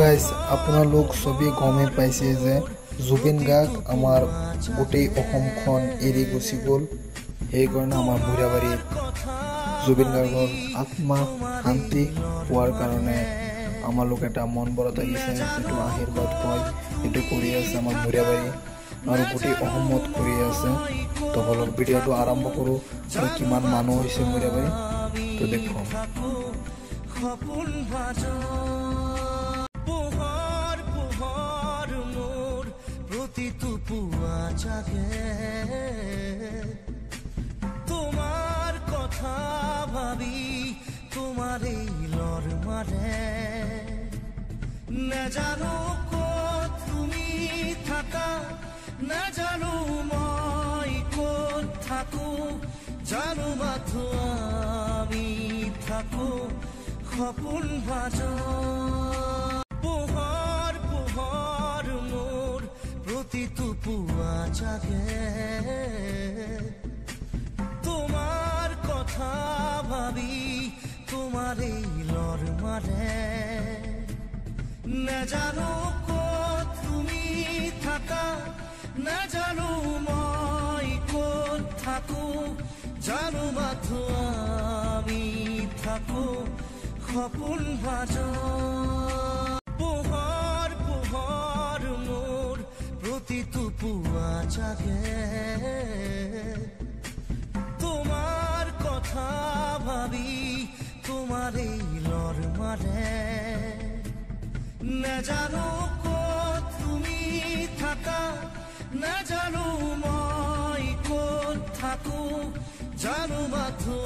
Guys আপোনালোক সবেই গমেই পাইছে যে জুবিন গাৰ্গ আমাৰ গোটেই অসমখন এৰি গুচি গ'ল। সেইকাৰণে আমাৰ বুঢ়াবাৰীত জুবিন গাৰ্গৰ আত্মা শান্তি পোৱাৰ কাৰণে আমালোক এটা মন বৰত আহিছে, যিটো আশীৰ্বাদ কয় সেইটো কৰি আছে আমাৰ বুঢ়াবাৰী আৰু গোটেই অসমত কৰি আছে। তো বলক ভিডিঅ'টো আৰম্ভ কৰোঁ আৰু কিমান মানুহ হৈছে বুঢ়াবাৰী তো দেখুন। তোমার কথা ভাবি তোমার এই লর মারে না জানো কত তুমি থাকা না জানো মই কত থাকো জানো মাথো আমি থাকো সপোন ভাজ পোহর পোহর মোর প্রতিটো পুয়া জাগে তোমার কথা ভাবি তোমার এই লর মারে না জানো কত তুমি থাকা না জানো মই কত থাকো জানো মাথো আমি থাকো সপোন ভাজ পোহর পোহর মোর প্রতিটো পুয়া জাগে তোমার কথা ভাবি তোমার এই লর মারে না জানো কত তুমি থাকা না জানো মই কত থাকো জানো মাথো